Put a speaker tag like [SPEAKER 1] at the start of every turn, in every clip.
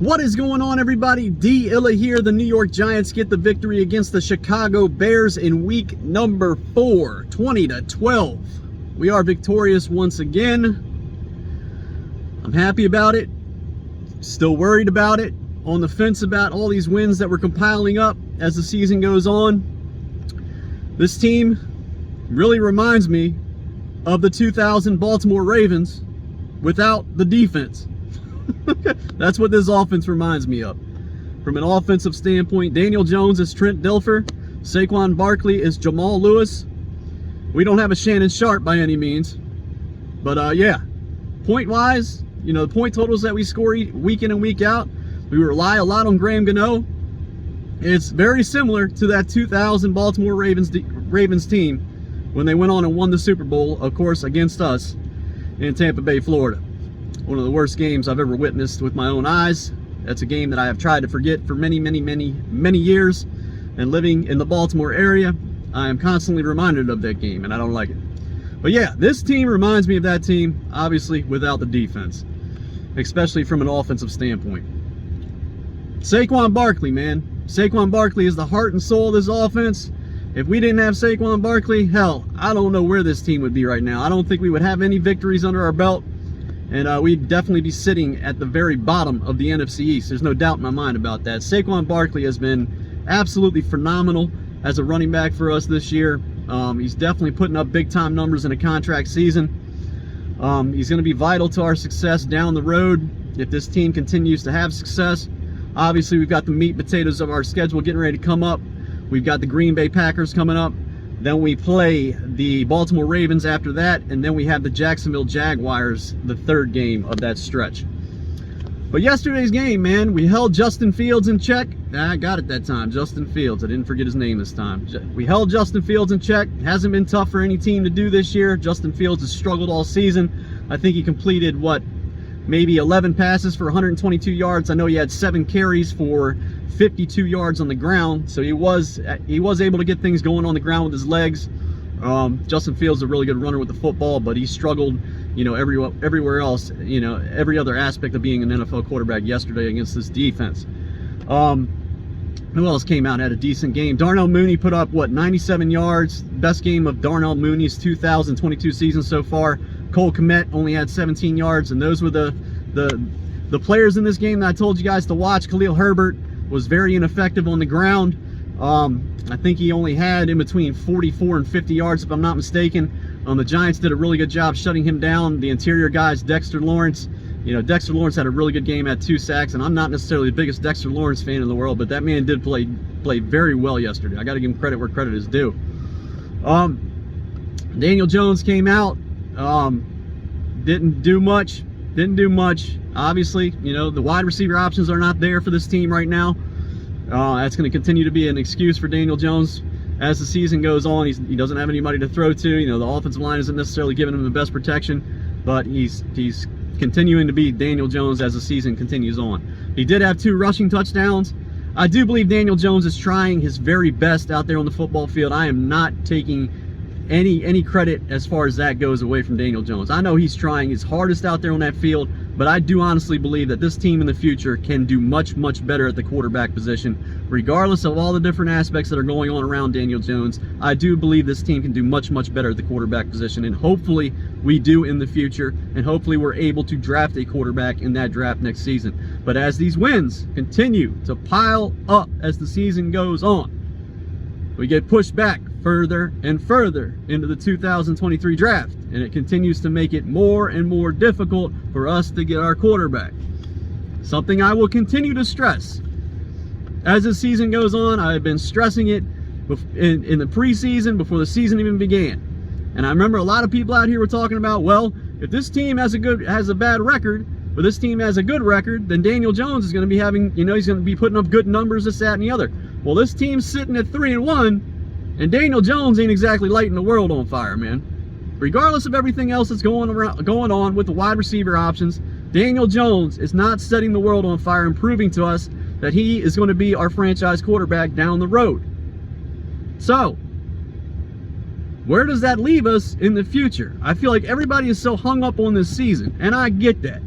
[SPEAKER 1] What is going on, everybody? D. Illa here. The New York Giants get the victory against the Chicago Bears in week number 4, 20-12. We are victorious once again. I'm happy about it. Still worried about it. On the fence about all these wins that we're compiling up as the season goes on. This team really reminds me of the 2000 Baltimore Ravens without the defense. That's what this offense reminds me of. From an offensive standpoint, Daniel Jones is Trent Dilfer. Saquon Barkley is Jamal Lewis. We don't have a Shannon Sharpe by any means. But yeah, point-wise, the point totals that we score week in and week out, we rely a lot on Graham Gano. It's very similar to that 2000 Baltimore Ravens team when they went on and won the Super Bowl, of course, against us in Tampa Bay, Florida. One of the worst games I've ever witnessed with my own eyes. That's a game that I have tried to forget for many years. And living in the Baltimore area, I am constantly reminded of that game, and I don't like it. But yeah, this team reminds me of that team, obviously without the defense, especially from an offensive standpoint. Saquon Barkley, man. Saquon Barkley is the heart and soul of this offense. If we didn't have Saquon Barkley, hell, I don't know where this team would be right now. I don't think we would have any victories under our belt. And we'd definitely be sitting at the very bottom of the NFC East. There's no doubt in my mind about that. Saquon Barkley has been absolutely phenomenal as a running back for us this year. He's definitely putting up big-time numbers in a contract season. He's going to be vital to our success down the road if this team continues to have success. Obviously, we've got the meat and potatoes of our schedule getting ready to come up. We've got the Green Bay Packers coming up. Then we play the Baltimore Ravens after that, and then we have the Jacksonville Jaguars, the third game of that stretch. But yesterday's game, man, we held Justin Fields in check. I got it that time, Justin Fields. I didn't forget his name this time. We held Justin Fields in check. It hasn't been tough for any team to do this year. Justin Fields has struggled all season. I think he completed, maybe 11 passes for 122 yards. I know he had 7 carries for 52 yards on the ground, so he was able to get things going on the ground with his legs. Justin Fields is a really good runner with the football, but he struggled, everywhere else, every other aspect of being an NFL quarterback yesterday against this defense. Who else came out and had a decent game? Darnell Mooney put up 97 yards, best game of Darnell Mooney's 2022 season so far. Cole Kmet only had 17 yards, and those were the players in this game that I told you guys to watch. Khalil Herbert was very ineffective on the ground. I think he only had in between 44 and 50 yards, if I'm not mistaken. The Giants did a really good job shutting him down. The interior guys, Dexter Lawrence. Dexter Lawrence had a really good game, had 2 sacks, and I'm not necessarily the biggest Dexter Lawrence fan in the world, but that man did play very well yesterday. I got to give him credit where credit is due. Daniel Jones came out. Didn't do much. Obviously, the wide receiver options are not there for this team right now. That's going to continue to be an excuse for Daniel Jones as the season goes on. He doesn't have anybody to throw to. The offensive line isn't necessarily giving him the best protection, but he's continuing to be Daniel Jones as the season continues on. He did have 2 rushing touchdowns. I do believe Daniel Jones is trying his very best out there on the football field. I am not taking any credit as far as that goes away from Daniel Jones. I know he's trying his hardest out there on that field, but I do honestly believe that this team in the future can do much better at the quarterback position. Regardless of all the different aspects that are going on around Daniel Jones, I do believe this team can do much better at the quarterback position, and hopefully we do in the future, and hopefully we're able to draft a quarterback in that draft next season. But as these wins continue to pile up as the season goes on, we get pushed back further and further into the 2023 draft, and it continues to make it more and more difficult for us to get our quarterback. Something I will continue to stress as the season goes on. I have been stressing it in the preseason before the season even began, and I remember a lot of people out here were talking about, well, if this team has a bad record, but this team has a good record, then Daniel Jones is going to be having, he's going to be putting up good numbers, this, that, and the other. Well, this team's sitting at 3-1. And Daniel Jones ain't exactly lighting the world on fire, man. Regardless of everything else that's going on with the wide receiver options, Daniel Jones is not setting the world on fire and proving to us that he is going to be our franchise quarterback down the road. So, where does that leave us in the future? I feel like everybody is so hung up on this season, and I get that.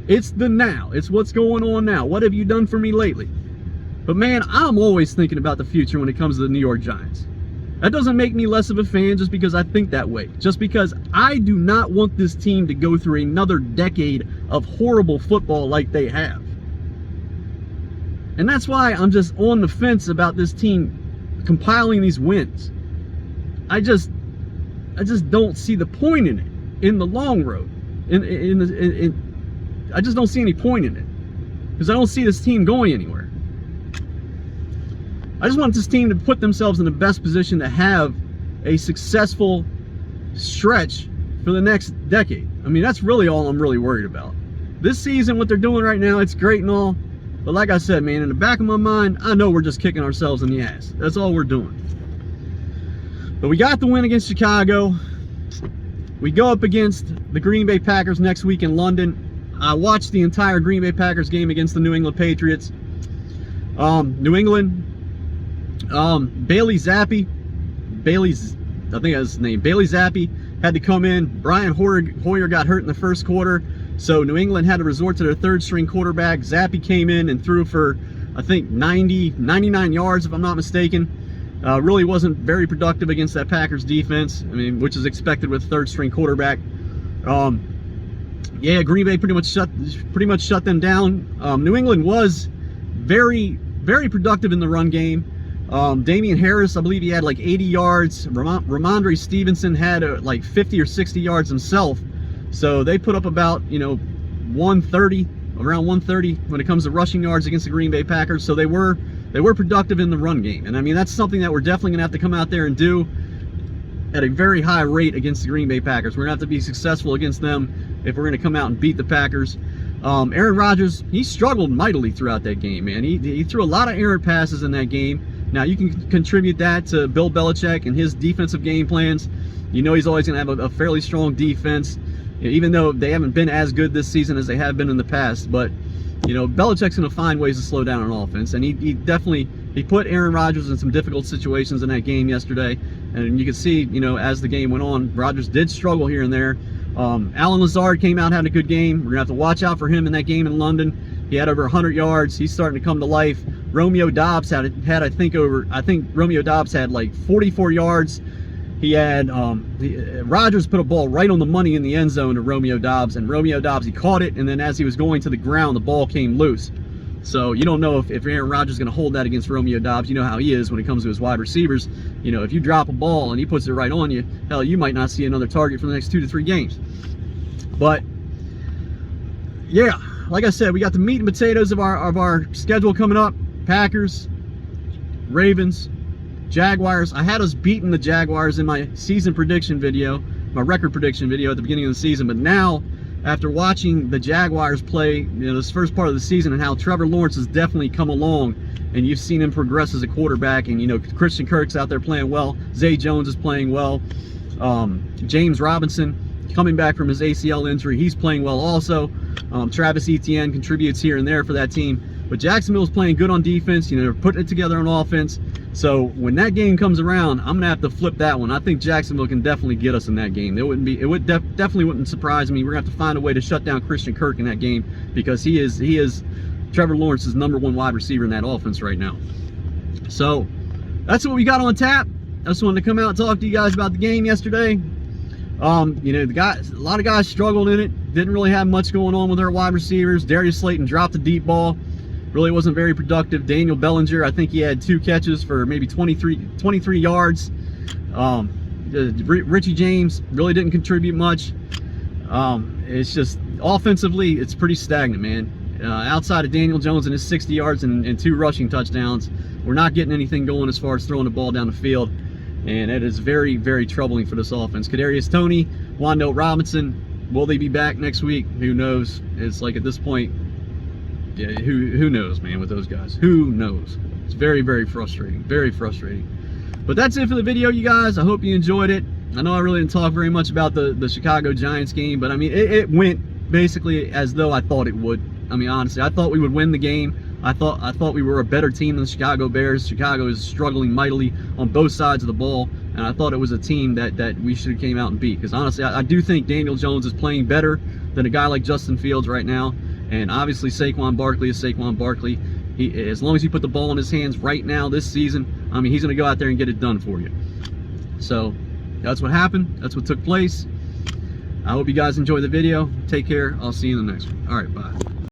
[SPEAKER 1] It's the now. It's what's going on now. What have you done for me lately? But man, I'm always thinking about the future when it comes to the New York Giants. That doesn't make me less of a fan just because I think that way. Just because I do not want this team to go through another decade of horrible football like they have. And that's why I'm just on the fence about this team compiling these wins. I just don't see the point in it in the long road. I just don't see any point in it because I don't see this team going anywhere. I just want this team to put themselves in the best position to have a successful stretch for the next decade. I mean, that's really all I'm really worried about. This season, what they're doing right now, it's great and all, but like I said, man, in the back of my mind, I know we're just kicking ourselves in the ass. That's all we're doing. But we got the win against Chicago. We go up against the Green Bay Packers next week in London. I watched the entire Green Bay Packers game against the New England Patriots. New England, Bailey Zappi, I think that's his name, Bailey Zappi had to come in. Brian Hoyer got hurt in the first quarter, so New England had to resort to their third string quarterback. Zappi came in and threw for, I think, 99 yards, if I'm not mistaken. Really wasn't very productive against that Packers defense, I mean, which is expected with third string quarterback. Yeah, Green Bay pretty much shut them down. New England was very productive in the run game. Damian Harris, I believe he had like 80 yards. Ramondre Stevenson had like 50 or 60 yards himself. So they put up about, around 130 when it comes to rushing yards against the Green Bay Packers. So they were productive in the run game. And I mean, that's something that we're definitely going to have to come out there and do at a very high rate against the Green Bay Packers. We're going to have to be successful against them if we're going to come out and beat the Packers. Aaron Rodgers, he struggled mightily throughout that game, man. He threw a lot of errant passes in that game. Now, you can contribute that to Bill Belichick and his defensive game plans. You know he's always going to have a fairly strong defense, even though they haven't been as good this season as they have been in the past. But, Belichick's going to find ways to slow down an offense. And he definitely put Aaron Rodgers in some difficult situations in that game yesterday. And you can see, as the game went on, Rodgers did struggle here and there. Allen Lazard came out, had a good game. We're going to have to watch out for him in that game in London. He had over 100 yards. He's starting to come to life. Romeo Doubs had I think Romeo Doubs had like 44 yards. He had Rodgers put a ball right on the money in the end zone to Romeo Doubs, and Romeo Doubs, he caught it, and then as he was going to the ground, the ball came loose. So you don't know if Aaron Rodgers is going to hold that against Romeo Doubs. You know how he is when it comes to his wide receivers. If you drop a ball and he puts it right on you, hell, you might not see another target for the next 2 to 3 games. But yeah, like I said, we got the meat and potatoes of our schedule coming up. Packers, Ravens, Jaguars. I had us beating the Jaguars in my season prediction video, my record prediction video at the beginning of the season. But now, after watching the Jaguars play, this first part of the season and how Trevor Lawrence has definitely come along, and you've seen him progress as a quarterback, and Christian Kirk's out there playing well, Zay Jones is playing well, James Robinson coming back from his ACL injury, he's playing well also. Travis Etienne contributes here and there for that team. But Jacksonville's playing good on defense. They're putting it together on offense. So when that game comes around, I'm gonna have to flip that one. I think Jacksonville can definitely get us in that game. Definitely wouldn't surprise me. We're gonna have to find a way to shut down Christian Kirk in that game because he is Trevor Lawrence's #1 wide receiver in that offense right now. So that's what we got on tap. I just wanted to come out and talk to you guys about the game yesterday. The guys, a lot of guys struggled in it. Didn't really have much going on with their wide receivers. Darius Slayton dropped the deep ball. Really wasn't very productive. Daniel Bellinger, I think he had 2 catches for maybe 23 yards. Richie James really didn't contribute much. It's just offensively, it's pretty stagnant, man. Outside of Daniel Jones and his 60 yards and 2 rushing touchdowns, we're not getting anything going as far as throwing the ball down the field. And it is very, very troubling for this offense. Kadarius Toney, Wan'Dale Robinson, will they be back next week? Who knows? It's like at this point, yeah, who knows, man, with those guys? Who knows? It's very, very frustrating. Very frustrating. But that's it for the video, you guys. I hope you enjoyed it. I know I really didn't talk very much about the Chicago Giants game, but I mean, it went basically as though I thought it would. I mean, honestly, I thought we would win the game. I thought we were a better team than the Chicago Bears. Chicago is struggling mightily on both sides of the ball, and I thought it was a team that we should have came out and beat. Because honestly, I do think Daniel Jones is playing better than a guy like Justin Fields right now. And obviously Saquon Barkley is Saquon Barkley. As long as you put the ball in his hands right now this season, I mean, he's going to go out there and get it done for you. So that's what happened. That's what took place. I hope you guys enjoyed the video. Take care. I'll see you in the next one. All right, bye.